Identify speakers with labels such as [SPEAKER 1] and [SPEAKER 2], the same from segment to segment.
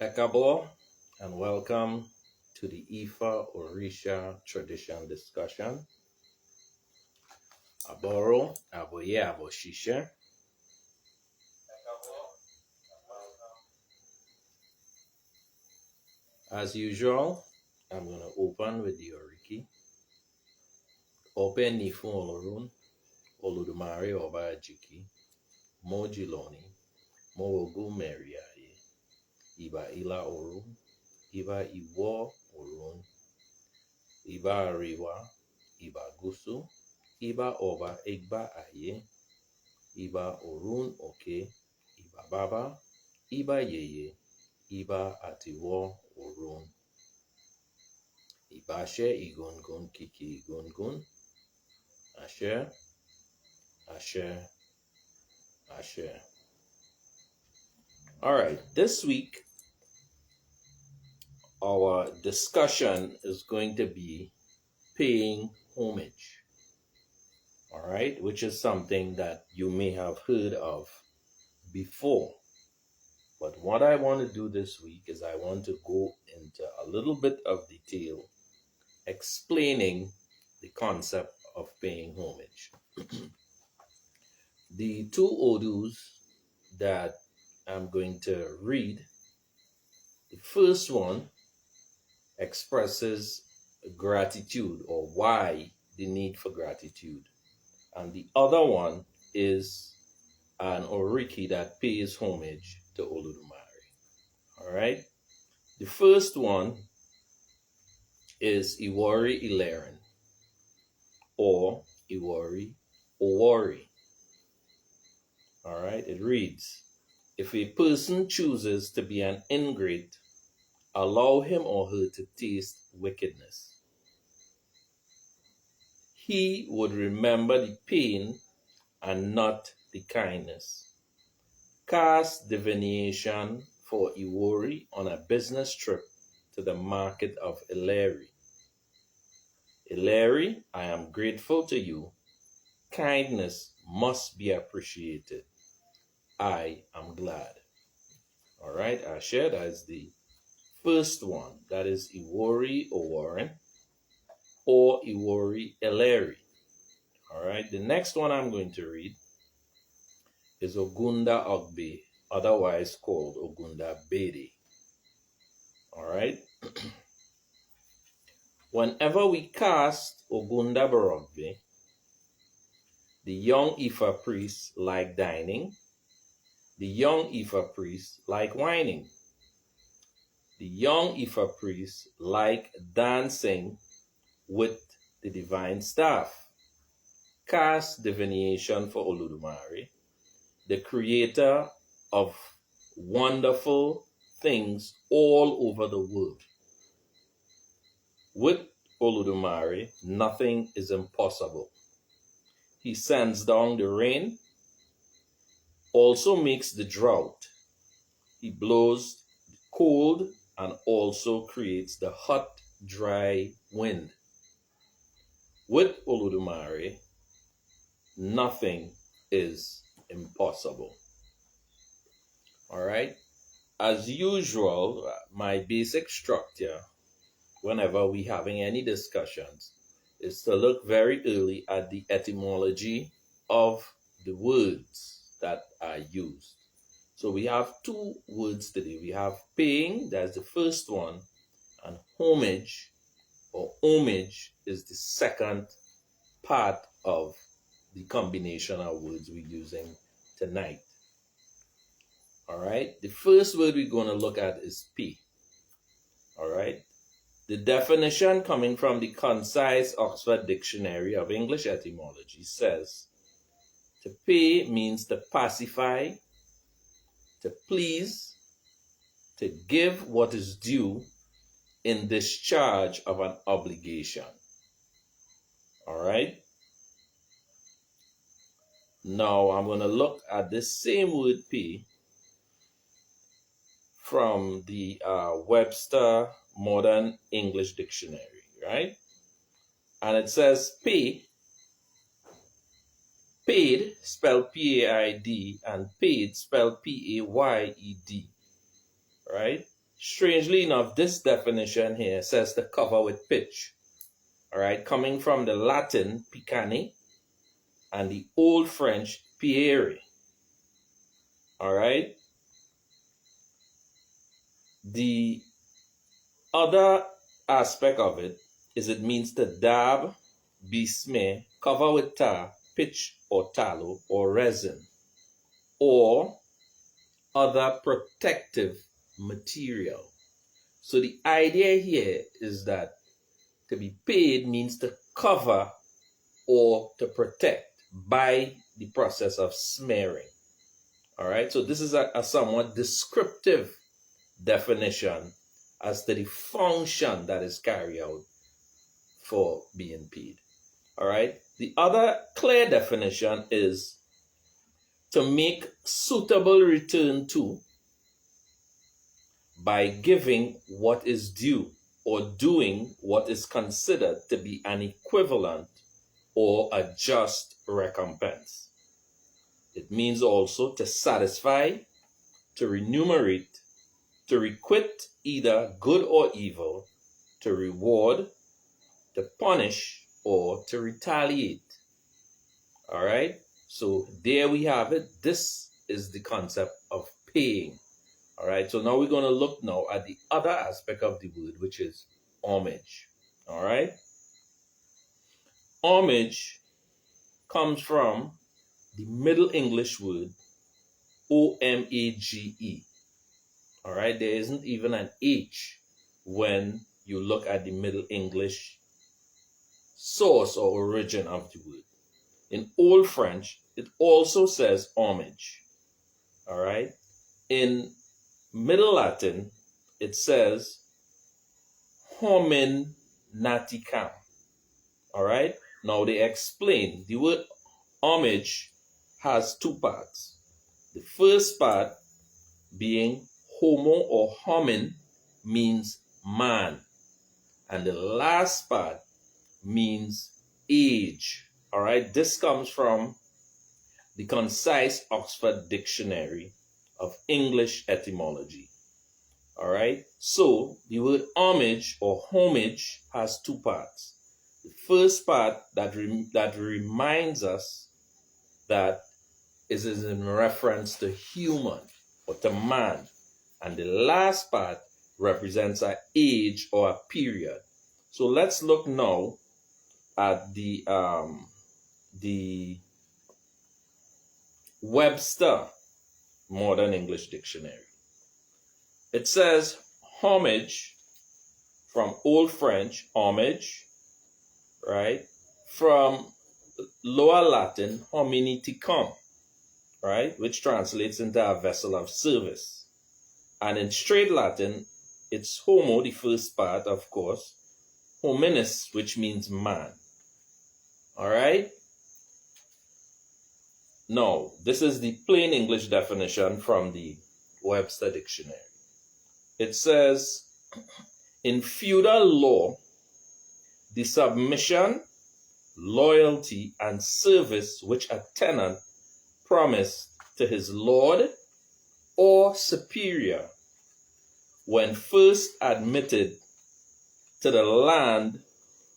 [SPEAKER 1] Ekabo, and welcome to the Ifa Orisa tradition discussion. Aboro, Aboye, Aboshisha. As usual, I'm going to open with the Oriki. Open Nifun Olorun, Oludumare Oba Ajiki, Mojiloni, Moogu Meriaye, Iba Ila Orun, Iba Iwo Orun, Iba Ariwa, Iba Gusu, Iba Oba Egba Aye, Iba Orun Oke, Iba Baba, Iba Yeye, Iba Atiwo Orun, Ibashe Igun Kiki Igun, Ashe, Ashe, Ashe. All right, this week our discussion is going to be paying homage. All right, which is something that you may have heard of before. But what I want to do this week is I want to go into a little bit of detail explaining the concept of paying homage. The two Odus that I'm going to read, the first one expresses gratitude or why the need for gratitude. And the other one is an Oriki that pays homage to Oludumare. All right. The first one is Iwori Ileren or Iwori Owori. All right. It reads, if a person chooses to be an ingrate, allow him or her to taste wickedness. He would remember the pain and not the kindness. Cast divination for Iwori on a business trip to the market of Ileri. Ileri, I am grateful to you. Kindness must be appreciated. I am glad. All right, I shared as the first one. That is Iwori Owarren or Iwori Ileri. All right, the next one I'm going to read is Ogunda Ogbe, otherwise called Ogunda Bede. All right. Whenever we cast Ogunda Barogbe, the young Ifa priests like dining, the young Ifa priests like whining, the young Ifa priests like dancing with the divine staff. Cast divination for Oludumare, the creator of wonderful things all over the world. With Oludumare, nothing is impossible. He sends down the rain, also makes the drought. He blows the cold and also creates the hot, dry wind. With Oludumare, nothing is impossible. All right. As usual, my basic structure whenever we having any discussions is to look very early at the etymology of the words that are used. So we have two words today. We have paying, that's the first one, and homage or homage is the second part of the combination of words we're using tonight. All right. The first word we're going to look at is pay. All right. The definition coming from the concise Oxford Dictionary of English Etymology says, to pay means to pacify, to please, to give what is due in discharge of an obligation. All right. Now I'm going to look at this same word pay from the Webster Modern English Dictionary, right? And it says pay, paid, spelled P-A-I-D, and paid, spelled P-A-Y-E-D, right? Strangely enough, this definition here says to cover with pitch. All right, coming from the Latin picani and the Old French pierre. All right. The other aspect of it is it means to dab, besmear, cover with tar, pitch or tallow or resin, or other protective material. So the idea here is that to be paid means to cover or to protect by the process of smearing. All right, so this is a somewhat descriptive definition as to the function that is carried out for being paid. All right, the other clear definition is to make suitable return to by giving what is due or doing what is considered to be an equivalent or a just recompense. It means also to satisfy, to remunerate, to requite either good or evil, to reward, to punish, or to retaliate. All right, so there we have it. This is the concept of paying. All right, so now we're going to look now at the other aspect of the word, which is homage. All right, homage comes from the Middle English word O-M-A-G-E. All right, there isn't even an H when you look at the Middle English source or origin of the word. In Old French, it also says homage. All right, in Middle Latin, it says homin naticam. All right, now they explain the word homage has two parts. The first part being homo or homin means man, and the last part means age. All right, this comes from the concise Oxford Dictionary of English Etymology. All right, so the word homage or homage has two parts. The first part that reminds us that it is in reference to human or to man, and the last part represents an age or a period. So let's look now at the Webster Modern English Dictionary. It says homage from Old French, homage, right? From Lower Latin, hominiticum, right? Which translates into a vessel of service. And in straight Latin, it's homo, the first part, of course, hominis, which means man. All right? Now, this is the plain English definition from the Webster Dictionary. It says, in feudal law, the submission, loyalty, and service which a tenant promised to his lord or superior when first admitted to the land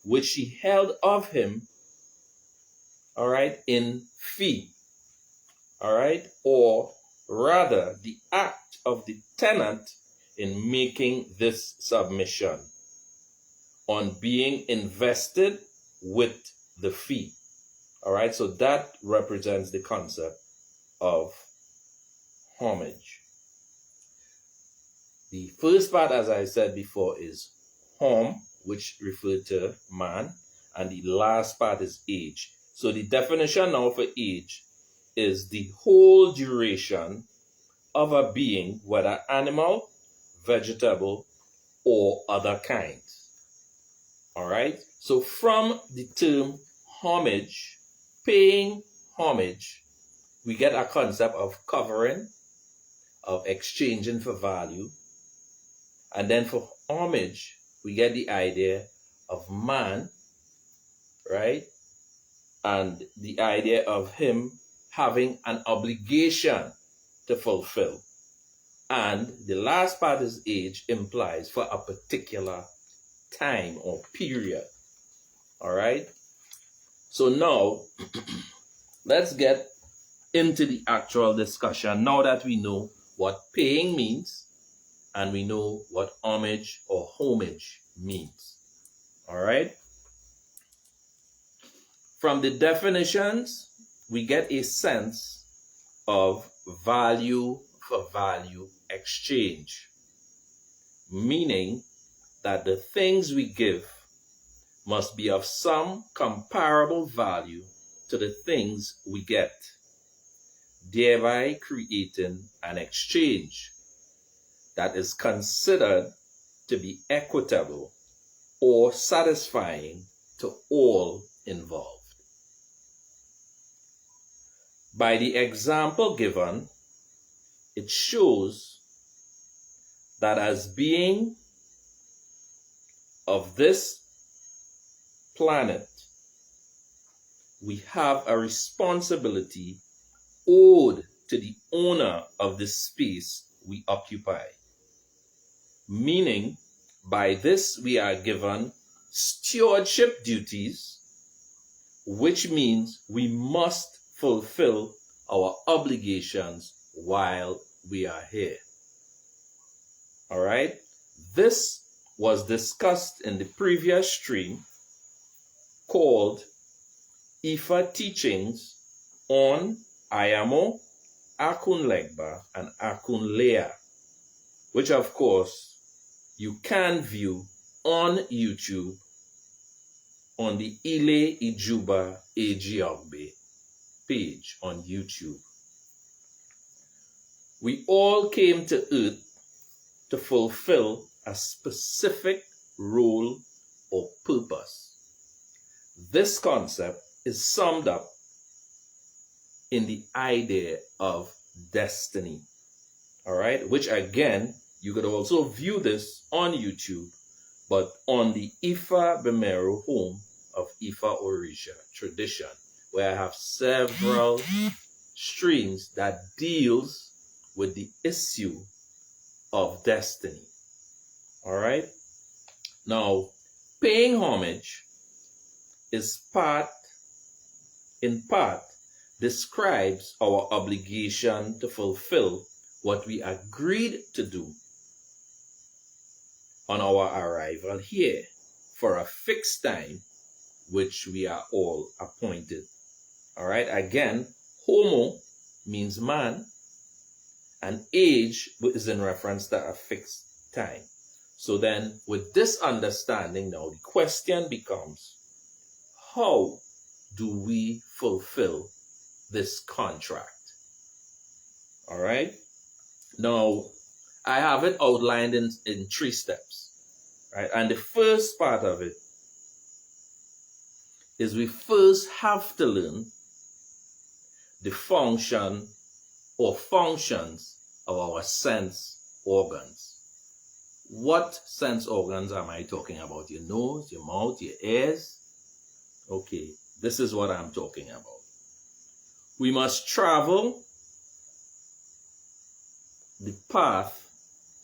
[SPEAKER 1] which he held of him, all right, in fee, all right, or rather the act of the tenant in making this submission on being invested with the fee. All right, so that represents the concept of homage. The first part, as I said before, is hom, which referred to man, and the last part is age. So the definition now for age is the whole duration of a being, whether animal, vegetable, or other kinds. All right, so from the term homage, paying homage, we get a concept of covering, of exchanging for value. And then for homage, we get the idea of man, right? And the idea of him having an obligation to fulfill. And the last part is age implies for a particular time or period. All right. So now let's get into the actual discussion now that we know what paying means and we know what homage or homage means. All right. From the definitions, we get a sense of value for value exchange, meaning that the things we give must be of some comparable value to the things we get, thereby creating an exchange that is considered to be equitable or satisfying to all involved. By the example given, it shows that as being of this planet, we have a responsibility owed to the owner of the space we occupy. Meaning, by this we are given stewardship duties, which means we must fulfill our obligations while we are here. All right? This was discussed in the previous stream called Ifa Teachings on Ayamo, Akun Legba, and Akun Lea, which of course you can view on YouTube on the Ile Ijuba Ejiogbe page on YouTube. We all came to earth to fulfill a specific role or purpose. This concept is summed up in the idea of destiny. All right, which again, you could also view this on YouTube, but on the Ifa Bemero home of Ifa Orisa tradition, where I have several streams that deals with the issue of destiny. All right. Now, paying homage is in part, describes our obligation to fulfill what we agreed to do on our arrival here for a fixed time, which we are all appointed. All right. Again, homo means man, and age is in reference to a fixed time. So then, with this understanding now, the question becomes, how do we fulfill this contract? All right. Now, I have it outlined in 3 steps. Right. And the first part of it is we first have to learn the function or functions of our sense organs. What sense organs am I talking about? Your nose, your mouth, your ears? Okay, this is what I'm talking about. We must travel the path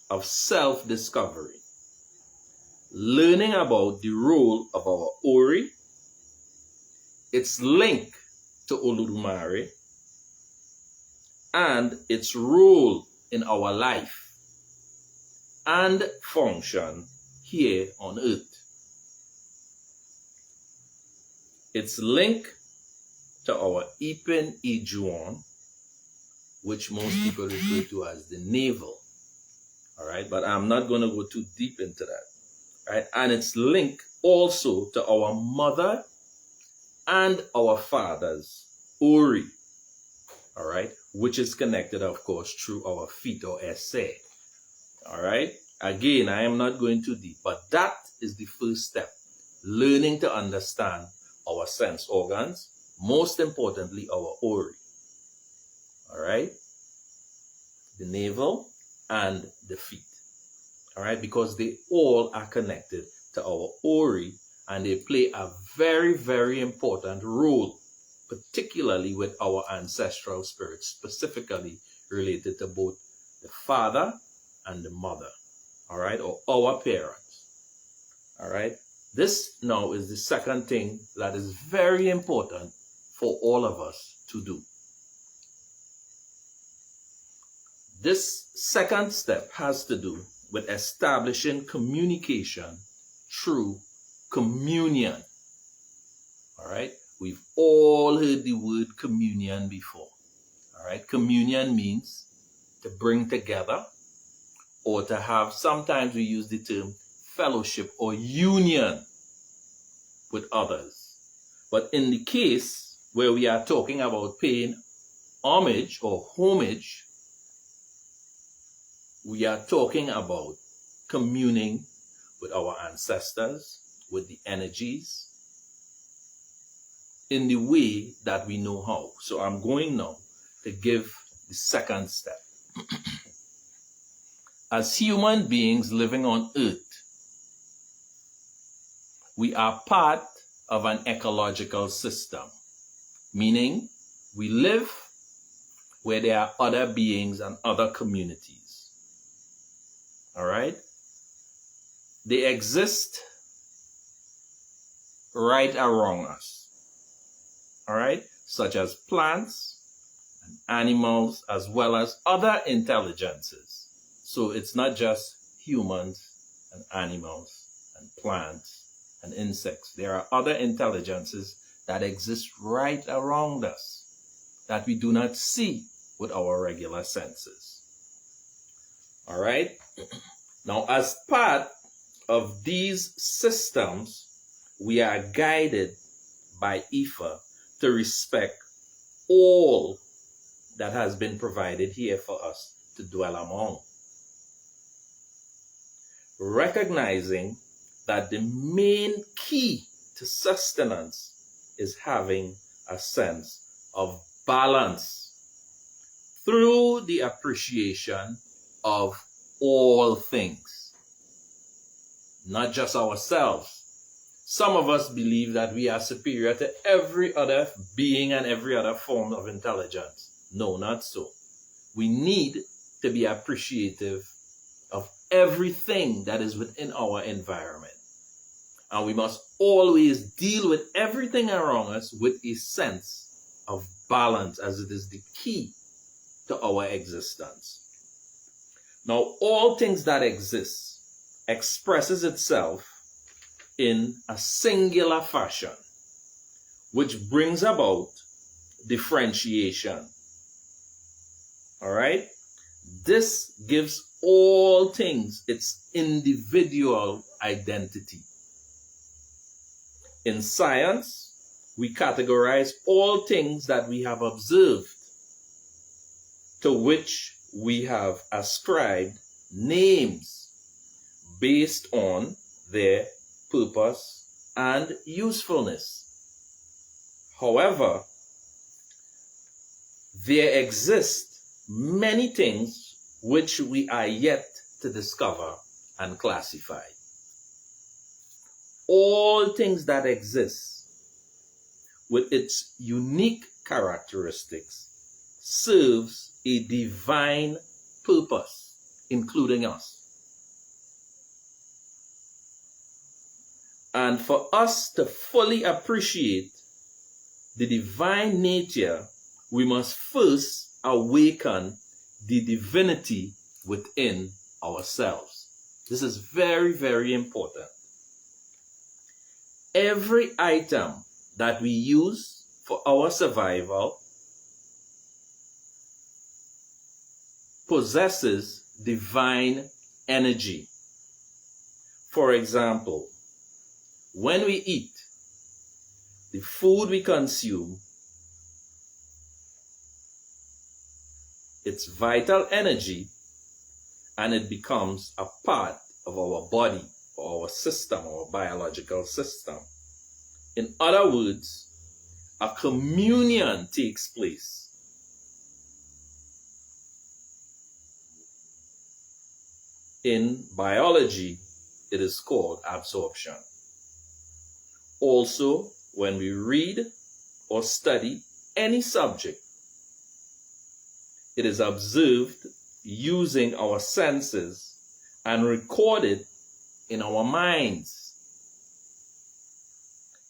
[SPEAKER 1] of self-discovery, learning about the role of our Ori, its link to Oludumare, and its role in our life and function here on earth. Its link to our Ipin Ijuan, which most people refer to as the navel. All right, but I'm not going to go too deep into that. Right, and its link also to our mother and our father's Ori. All right, which is connected, of course, through our feet or esse. All right, again, I am not going too deep, but that is the first step. Learning to understand our sense organs, most importantly, our Ori. All right, the navel and the feet. All right, because they all are connected to our Ori and they play a very, very important role, particularly with our ancestral spirits, specifically related to both the father and the mother, all right, or our parents, all right. This now is the second thing that is very important for all of us to do. This second step has to do with establishing communication through communion. All right, we've all heard the word communion before. All right, communion means to bring together or to have, sometimes we use the term fellowship or union with others. But in the case where we are talking about paying homage or homage, we are talking about communing with our ancestors, with the energies, in the way that we know how. So I'm going now to give the second step. As human beings living on Earth, we are part of an ecological system, meaning we live where there are other beings and other communities. All right? They exist right around us. All right? Such as plants and animals, as well as other intelligences. So it's not just humans and animals and plants and insects. There are other intelligences that exist right around us that we do not see with our regular senses. All right? Now, as part of these systems, we are guided by Ifa to respect all that has been provided here for us to dwell among. Recognizing that the main key to sustenance is having a sense of balance through the appreciation of all things, not just ourselves. Some of us believe that we are superior to every other being and every other form of intelligence. No, not so. We need to be appreciative of everything that is within our environment. And we must always deal with everything around us with a sense of balance, as it is the key to our existence. Now, all things that exist expresses itself in a singular fashion, which brings about differentiation. All right? This gives all things its individual identity. In science, we categorize all things that we have observed, to which we have ascribed names based on their purpose and usefulness. However, there exist many things which we are yet to discover and classify. All things that exist with its unique characteristics serves a divine purpose, including us. And for us to fully appreciate the divine nature, we must first awaken the divinity within ourselves. This is very, very important. Every item that we use for our survival possesses divine energy. For example, when we eat, the food we consume, it's vital energy, and it becomes a part of our body, or our system, our biological system. In other words, a communion takes place. In biology, it is called absorption. Also, when we read or study any subject, it is observed using our senses and record it in our minds.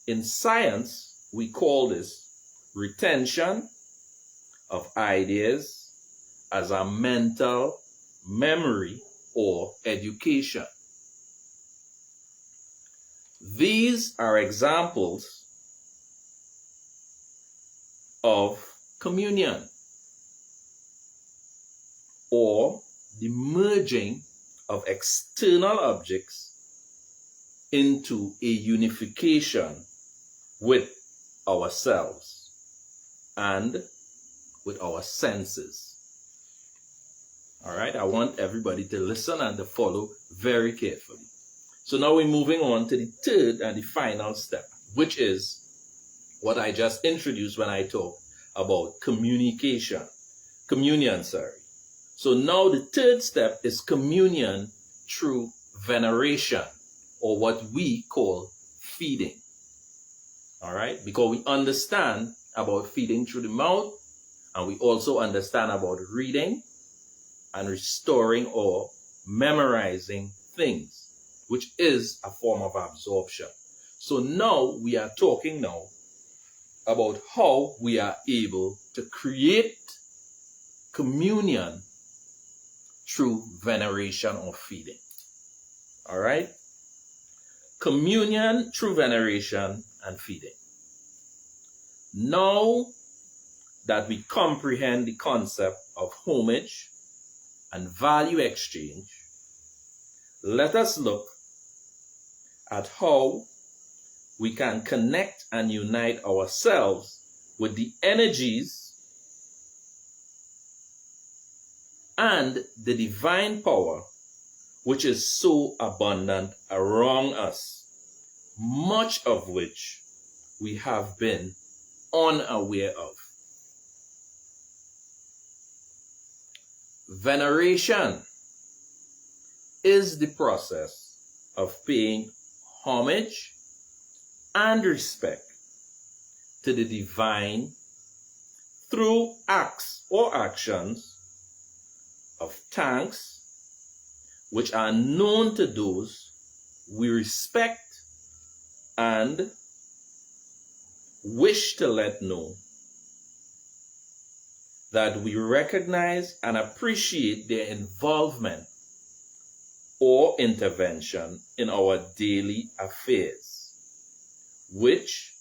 [SPEAKER 1] In science, we call this retention of ideas as a mental memory or education. These are examples of communion, or the merging of external objects into a unification with ourselves and with our senses. All right, I want everybody to listen and to follow very carefully. So now we're moving on to the third and the final step, which is what I just introduced when I talked about communion. So now the third step is communion through veneration, or what we call feeding. All right, because we understand about feeding through the mouth, and we also understand about reading and restoring or memorizing things, which is a form of absorption. So now we are talking now about how we are able to create communion through veneration or feeding. All right? Communion through veneration and feeding. Now that we comprehend the concept of homage and value exchange, let us look at how we can connect and unite ourselves with the energies and the divine power which is so abundant around us, much of which we have been unaware of. Veneration is the process of paying homage and respect to the divine through acts or actions of thanks which are known to those we respect and wish to let know that we recognize and appreciate their involvement or intervention in our daily affairs, which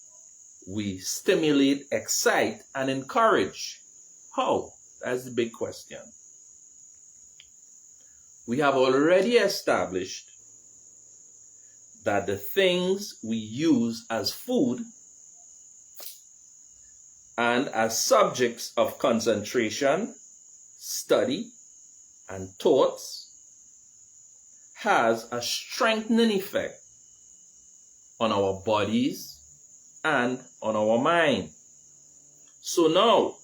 [SPEAKER 1] we stimulate, excite, and encourage. How? That's the big question. We have already established that the things we use as food and as subjects of concentration, study, and thoughts has a strengthening effect on our bodies and on our mind. So now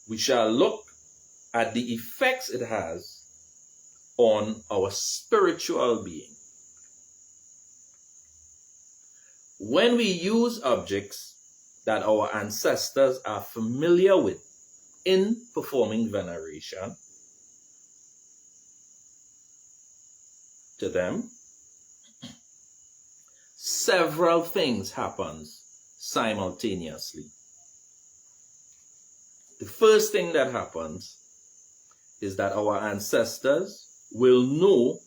[SPEAKER 1] we shall look at the effects it has on our spiritual being. When we use objects that our ancestors are familiar with in performing veneration to them, several things happen simultaneously. The first thing that happens is that our ancestors will know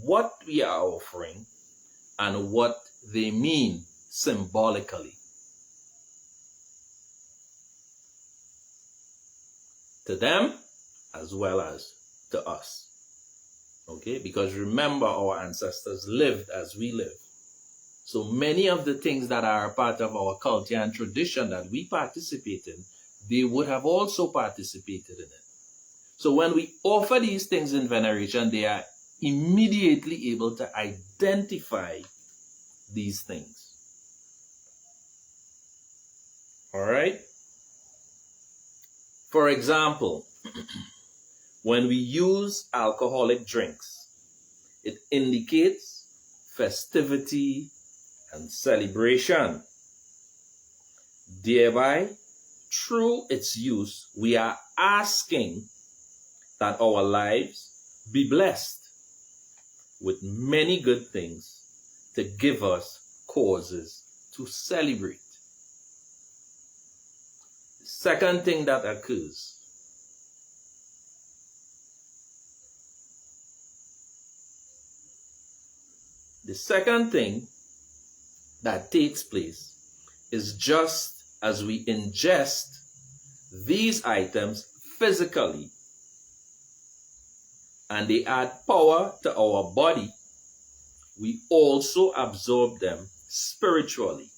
[SPEAKER 1] what we are offering and what they mean symbolically to them as well as to us. Okay, because remember, our ancestors lived as we live. So many of the things that are a part of our culture and tradition that we participate in, they would have also participated in it. So when we offer these things in veneration, they are immediately able to identify these things. All right? For example, when we use alcoholic drinks, it indicates festivity and celebration. Thereby, through its use, we are asking that our lives be blessed with many good things to give us causes to celebrate. The second thing that occurs, the second thing that takes place is just as we ingest these items physically and they add power to our body, we also absorb them spiritually.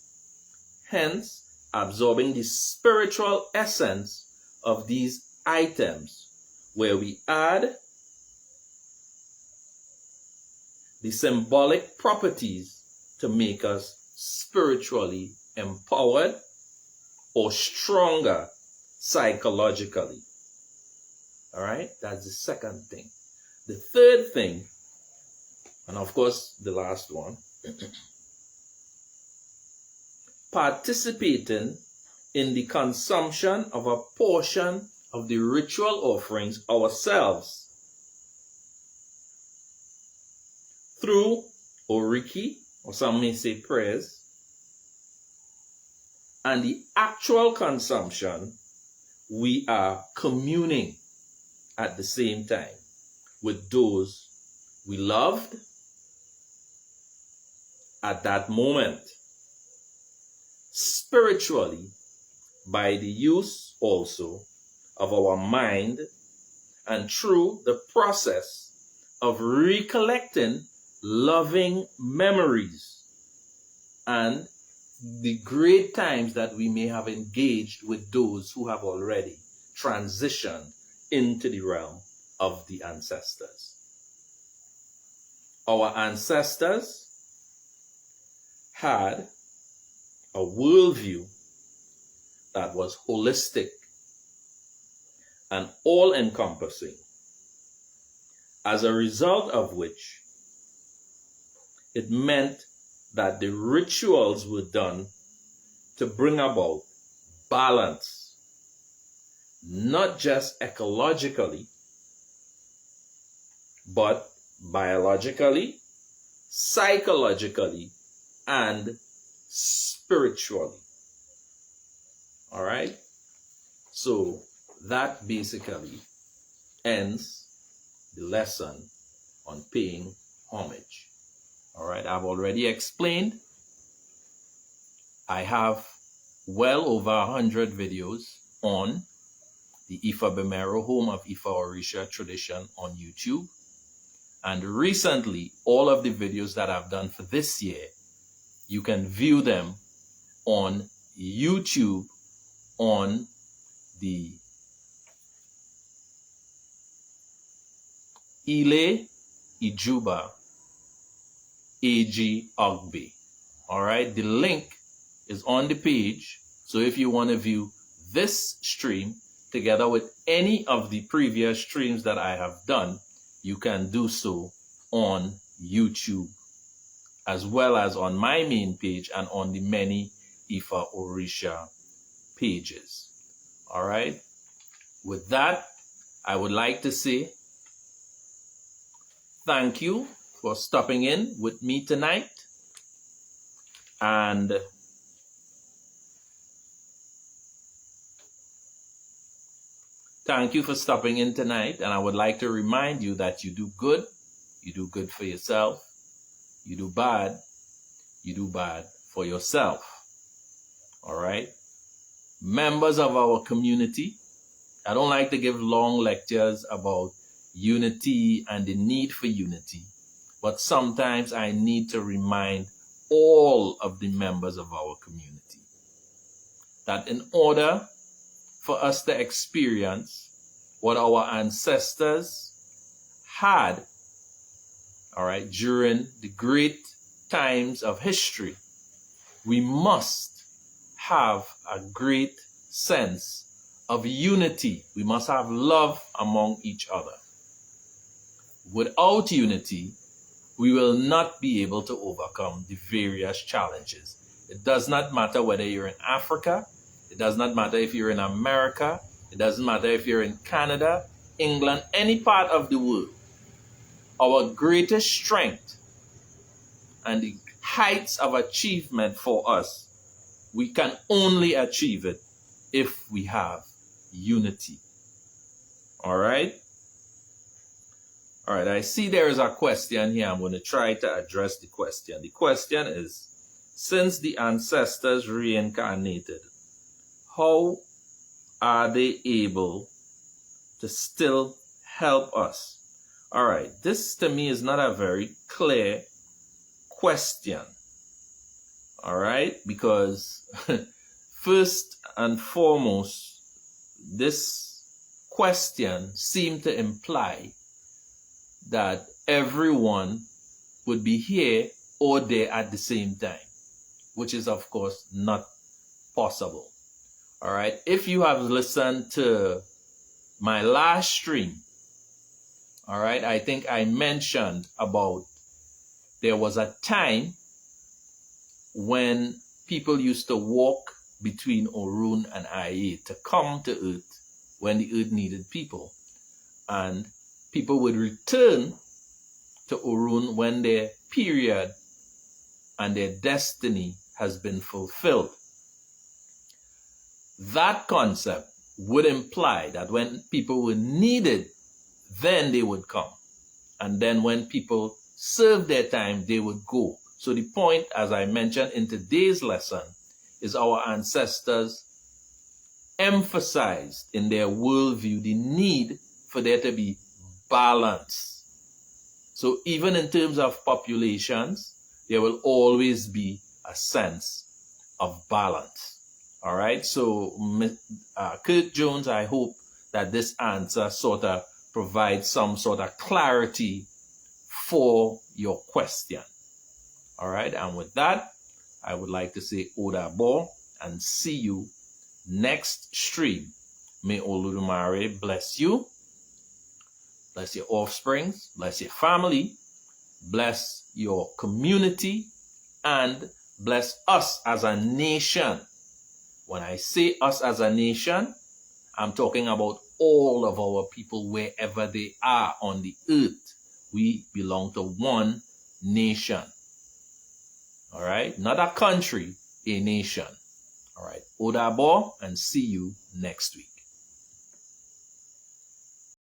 [SPEAKER 1] Hence, absorbing the spiritual essence of these items, where we add the symbolic properties to make us spiritually empowered or stronger psychologically. All right, that's the second thing. The third thing, and of course the last one, participating in the consumption of a portion of the ritual offerings ourselves through oriki, or some may say prayers, and the actual consumption, we are communing at the same time with those we loved at that moment, spiritually, by the use also of our mind and through the process of recollecting loving memories and the great times that we may have engaged with those who have already transitioned into the realm of the ancestors. Our ancestors had a worldview that was holistic and all-encompassing, as a result of which it meant that the rituals were done to bring about balance, not just ecologically, but biologically, psychologically, and spiritually. All right? So that basically ends the lesson on paying homage. All right, I've already explained. I have well over 100 videos on the Ifa Bemero, home of Ifa Orisa tradition on YouTube. And recently, all of the videos that I've done for this year, you can view them on YouTube on the Ile Ijuba AG Ogbe. All right, the link is on the page. So if you want to view this stream together with any of the previous streams that I have done, you can do so on YouTube, as well as on my main page and on the many Ifa Orisa pages. All right. With that, I would like to say thank you for stopping in with me tonight. And thank you for stopping in tonight. And I would like to remind you that you do good for yourself. You do bad for yourself. All right. Members of our community, I don't like to give long lectures about unity and the need for unity, but sometimes I need to remind all of the members of our community that in order for us to experience what our ancestors had, all right, during the great times of history, we must have a great sense of unity. We must have love among each other. Without unity, we will not be able to overcome the various challenges. It does not matter whether you're in Africa. It does not matter if you're in America. It doesn't matter if you're in Canada, England, any part of the world, our greatest strength and the heights of achievement for us, we can only achieve it if we have unity. All right? All right, I see there is a question here. I'm going to try to address the question. The question is, since the ancestors reincarnated, how are they able to still help us? All right, this to me is not a very clear question. All right, because first and foremost, this question seemed to imply that everyone would be here or there at the same time, which is of course not possible. All right, if you have listened to my last stream, all right, I think I mentioned about there was a time when people used to walk between Otun and Ifa to come to Earth when the Earth needed people. And people would return to Otun when their period and their destiny has been fulfilled. That concept would imply that when people were needed, then they would come. And then when people served their time, they would go. So the point, as I mentioned in today's lesson, is our ancestors emphasized in their worldview the need for there to be balance. So even in terms of populations, there will always be a sense of balance. All right. So, Kirk Jones, I hope that this answer sort of provides some sort of clarity for your question. All right. And with that, I would like to say Odabo and see you next stream. May Oludumare bless you, bless your offspring, bless your family, bless your community, and bless us as a nation. When I say us as a nation, I'm talking about all of our people wherever they are on the earth. We belong to one nation. All right? Not a country, a nation. All right. Odabo and see you next week.